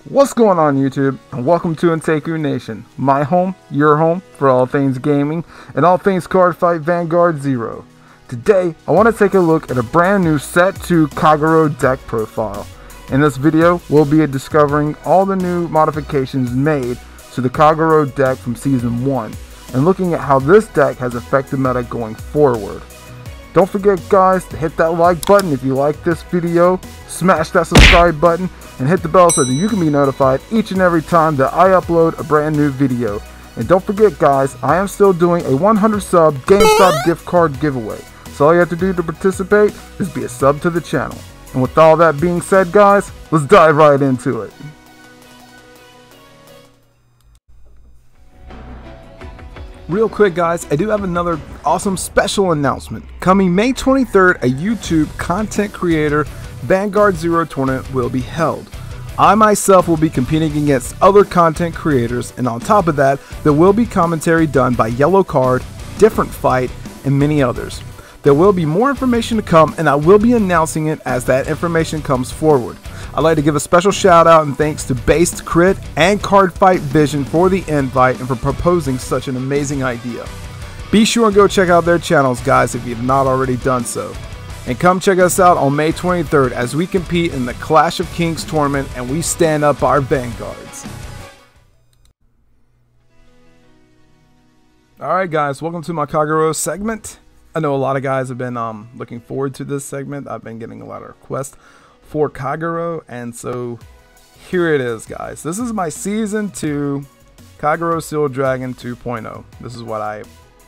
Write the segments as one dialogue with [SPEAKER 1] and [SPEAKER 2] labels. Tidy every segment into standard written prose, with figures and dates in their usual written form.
[SPEAKER 1] What's going on YouTube, and welcome to Inteku Nation, my home, your home, for all things gaming, and all things Cardfight Vanguard Zero. Today, I want to take a look at a brand new Set 2 Kagero deck profile. In this video, we'll be discovering all the new modifications made to the Kagero deck from Season 1, and looking at how this deck has affected meta going forward. Don't forget guys to hit that like button if you like this video, smash that subscribe button, and hit the bell so that you can be notified each and every time that I upload a brand new video. And don't forget guys, I am still doing a 100 sub GameStop gift card giveaway. So all you have to do to participate is be a sub to the channel. And with all that being said guys, let's dive right into it. Real quick guys, I do have another awesome special announcement. Coming May 23rd, a YouTube content creator Vanguard Zero tournament will be held. I myself will be competing against other content creators, and on top of that, there will be commentary done by Yellow Card, Different Fight, and many others. There will be more information to come, and I will be announcing it as that information comes forward. I'd like to give a special shout out and thanks to Based Crit and Cardfight Vision for the invite and for proposing such an amazing idea. Be sure and go check out their channels guys if you've not already done so. And come check us out on May 23rd as we compete in the Clash of Kings tournament and we stand up our Vanguards. Alright guys, welcome to my Kagero segment. I know a lot of guys have been looking forward to this segment. I've been getting a lot of requests for Kagero, and so here it is guys. This is my Season 2 Kagero Seal Dragon 2.0. This is what I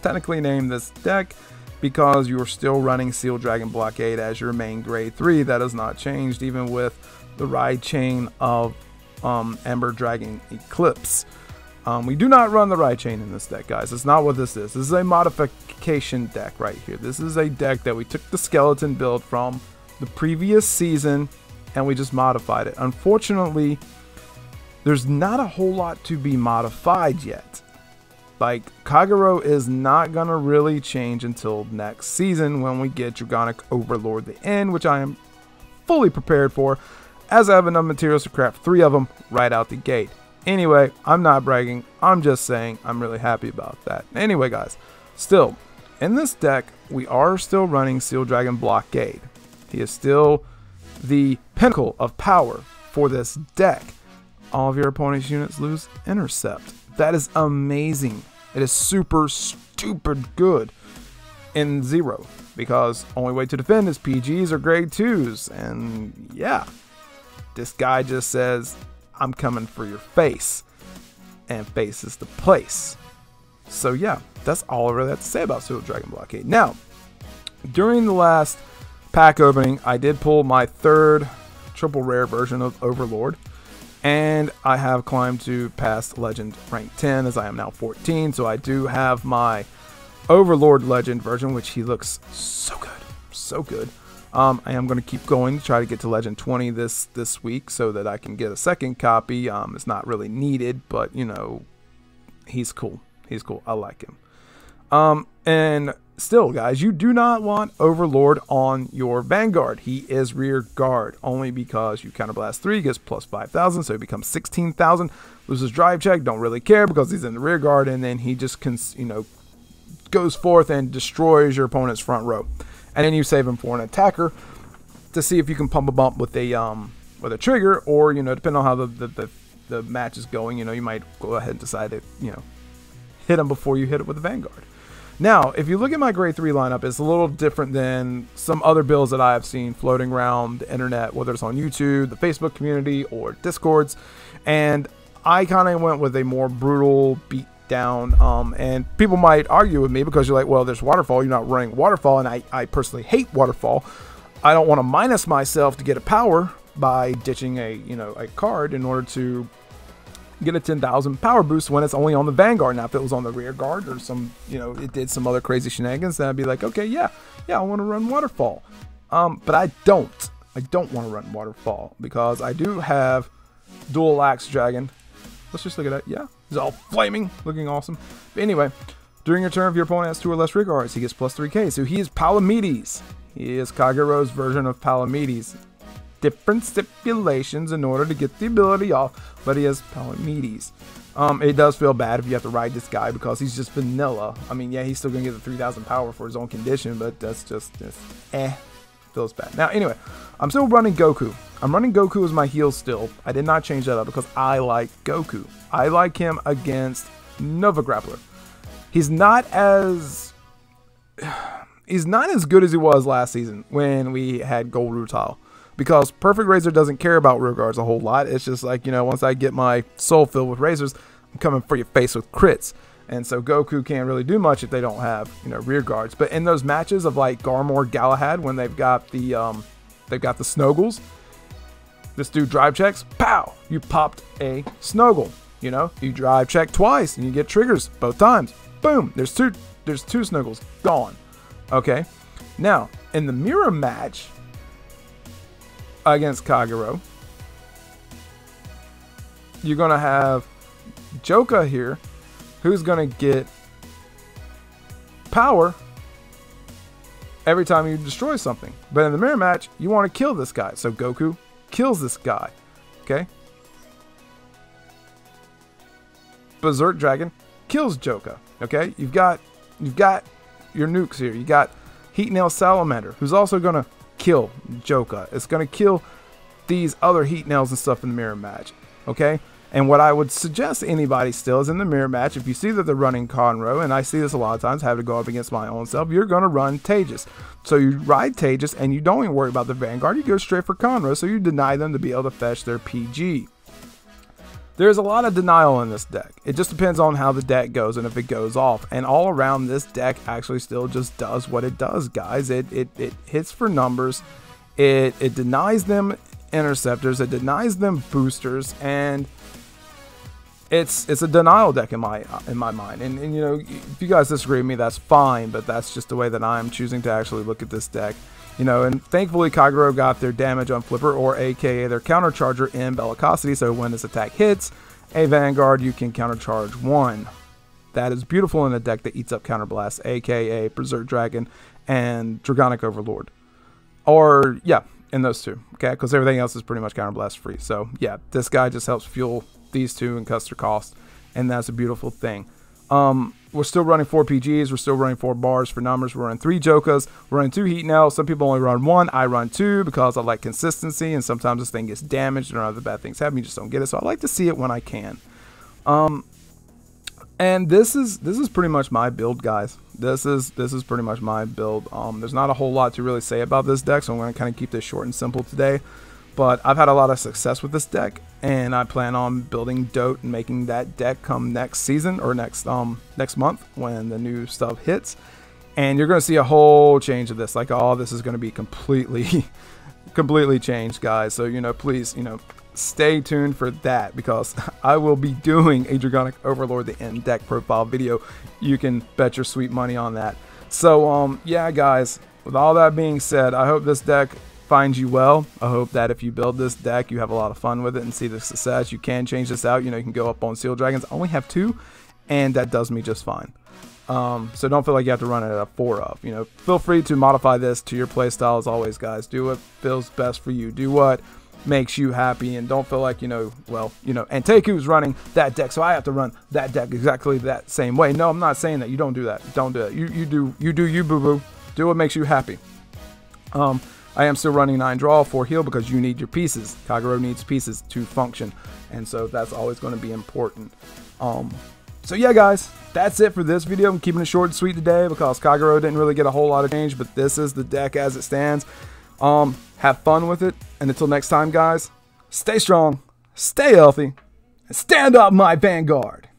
[SPEAKER 1] technically named this deck, because you're still running Seal Dragon Blockade as your main grade 3. That has not changed even with the ride chain of Ember Dragon Eclipse. We do not run the ride chain in this deck guys. It's not what this is. This is a modification deck right here. This is a deck that we took the skeleton build from the previous season and we just modified it. Unfortunately, there's not a whole lot to be modified yet. Like, Kagero is not going to really change until next season when we get Dragonic Overlord the End, which I am fully prepared for, as I have enough materials to craft 3 of them right out the gate. Anyway, I'm not bragging, I'm just saying I'm really happy about that. Anyway guys, still, in this deck, we are still running Seal Dragon Blockade. He is still the pinnacle of power for this deck. All of your opponent's units lose Intercept. That is amazing. It is super stupid good in Zero, because only way to defend is PGs or grade 2s, and yeah, this guy just says, I'm coming for your face, and face is the place. So yeah, that's all I really have to say about Seal Dragon Blockade. Now, during the last pack opening, I did pull my 3rd triple rare version of Overlord, and I have climbed to past Legend rank 10 as I am now 14. So I do have my Overlord Legend version, which he looks so good, so good. I am going to keep going to try to get to Legend 20 this week so that I can get a second copy. It's not really needed, but you know, he's cool. He's cool. I like him. And still, guys, you do not want Overlord on your Vanguard. He is rear guard, only because you counterblast 3, gets plus 5,000, so he becomes 16,000. Loses drive check, don't really care because he's in the rear guard, and then he just goes forth and destroys your opponent's front row. And then you save him for an attacker to see if you can pump a bump with a trigger, or depending on how the match is going, you might go ahead and decide to hit him before you hit it with the Vanguard. Now, if you look at my grade 3 lineup, it's a little different than some other builds that I have seen floating around the internet, whether it's on YouTube, the Facebook community, or Discords. And I kind of went with a more brutal beat down. And people might argue with me because you're like, well, there's Waterfall, you're not running Waterfall, and I personally hate Waterfall. I don't want to minus myself to get a power by ditching a card in order to get a 10,000 power boost when it's only on the Vanguard. Now if it was on the rear guard or some it did some other crazy shenanigans, then I'd be like, okay, yeah I want to run Waterfall. But I don't want to run Waterfall because I do have Dual Axe Dragon. Let's just look at that. Yeah, He's all flaming, looking awesome. But anyway, during your turn, if your opponent has 2 or less rear guards, he gets plus 3k. So he is Palamedes. He is Kagero's version of Palamedes. Different stipulations in order to get the ability off, but he has Palamedes. It does feel bad if you have to ride this guy because he's just vanilla. I mean, yeah, he's still going to get the 3000 power for his own condition, but that's just feels bad. Now, anyway, I'm still running Goku. I'm running Goku as my heal still. I did not change that up because I like Goku. I like him against Nova Grappler. He's not as good as he was last season when we had Gold Rutile. Because Perfect Razor doesn't care about rear guards a whole lot. It's just like, you know, once I get my soul filled with razors, I'm coming for your face with crits. And so Goku can't really do much if they don't have, you know, rear guards. But in those matches of like Garmor, Galahad, when they've got the Snoggles, this dude drive checks, pow, you popped a Snoggle. You know, you drive check twice and you get triggers both times. Boom, there's two Snoggles gone. Okay, now in the mirror match against Kagero, you're gonna have Joka here, who's gonna get power every time you destroy something. But in the mirror match, you want to kill this guy. So Goku kills this guy. Okay. Berserk Dragon kills Joka. Okay. You've got your nukes here. You got Heat Nail Salamander, who's also gonna kill Joka. It's gonna kill these other Heat Nails and stuff in the mirror match. Okay. And what I would suggest to anybody still is in the mirror match, if you see that they're running Conroe, and I see this a lot of times, have to go up against my own self, you're going to run Tejas. So you ride Tejas, and you don't even worry about the Vanguard. You go straight for Conroe, so you deny them to be able to fetch their PG. There's a lot of denial in this deck. It just depends on how the deck goes and if it goes off. And all around, this deck actually still just does what it does, guys. It hits for numbers. It denies them interceptors. It denies them boosters, and it's a denial deck in my mind. And you know, if you guys disagree with me, that's fine, but that's just the way that I'm choosing to actually look at this deck. You know, and thankfully Kagero got their damage on Flipper, or aka their countercharger, in Bellicosity, so when this attack hits a Vanguard, you can countercharge 1. That is beautiful in a deck that eats up Counterblast, aka Berserk Dragon and Dragonic Overlord. Or, yeah, in those two, okay? Because everything else is pretty much Counterblast free. So, yeah, this guy just helps fuel these two and cuts their cost, and that's a beautiful thing. We're still running 4 PGs, we're still running 4 bars for numbers, we're running 3 Jokas, we're running 2 Heat Nails. Some people only run 1, I run 2 because I like consistency, and sometimes this thing gets damaged and other bad things happen, you just don't get it, so I like to see it when I can. And this is pretty much my build, guys. This is pretty much my build. There's not a whole lot to really say about this deck, so I'm going to kind of keep this short and simple today. But I've had a lot of success with this deck, and I plan on building Dote and making that deck come next season, or next month when the new stuff hits. And you're going to see a whole change of this. Like, all this is going to be completely changed, guys. So, you know, please, you know, stay tuned for that, because I will be doing a Dragonic Overlord the end deck profile video. You can bet your sweet money on that. So, yeah, guys, with all that being said, I hope this deck finds you well. I hope that if you build this deck, you have a lot of fun with it and see the success. You can change this out. You know, you can go up on Seal Dragons. I only have 2, and that does me just fine. So don't feel like you have to run it at a 4 of. You know, feel free to modify this to your playstyle as always, guys. Do what feels best for you. Do what makes you happy, and don't feel like, you know, well, you know, and Teku's running that deck, so I have to run that deck exactly that same way. No, I'm not saying that. You don't do that. Don't do it. You do you, boo-boo. Do what makes you happy. I am still running 9 draw, 4 heal, because you need your pieces. Kagero needs pieces to function, and so that's always going to be important. So yeah, guys, that's it for this video. I'm keeping it short and sweet today because Kagero didn't really get a whole lot of change, but this is the deck as it stands. Have fun with it, and until next time, guys, stay strong, stay healthy, and stand up, my Vanguard.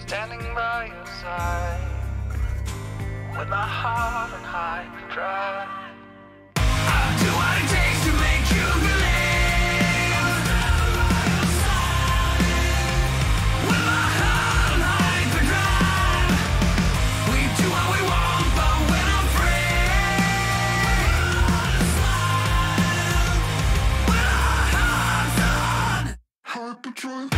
[SPEAKER 2] standing by your side, with my heart on hyperdrive. I'll do what it takes to make you believe. With my heart on hyperdrive, we do what we want, but we're not free. With our hearts on hyperdrive.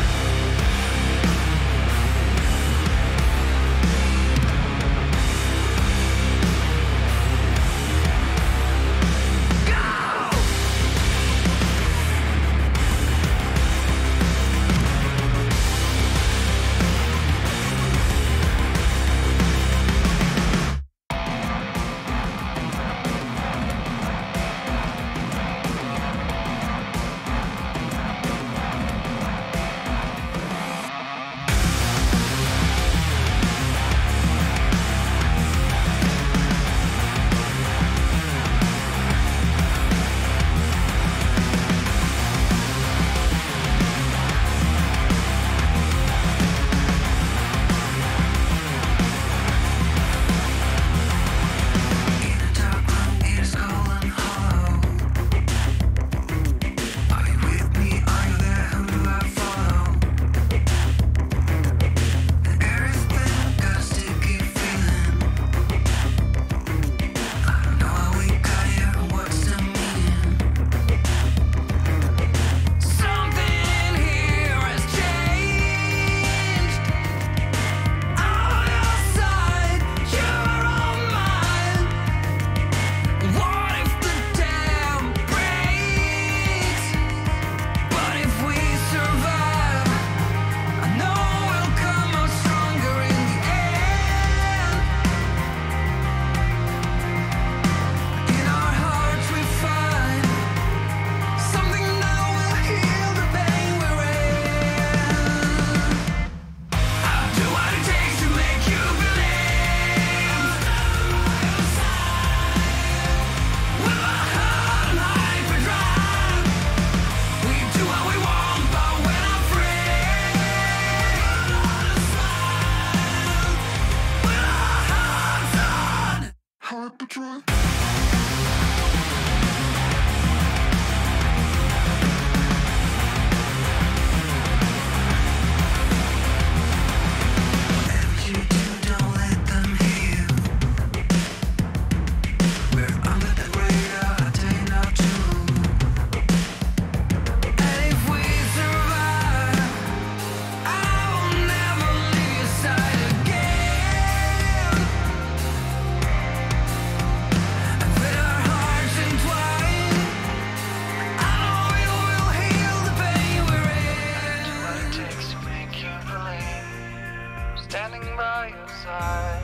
[SPEAKER 2] Standing by your side,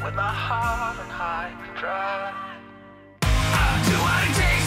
[SPEAKER 2] with my heart on hyperdrive. I'll do what it takes.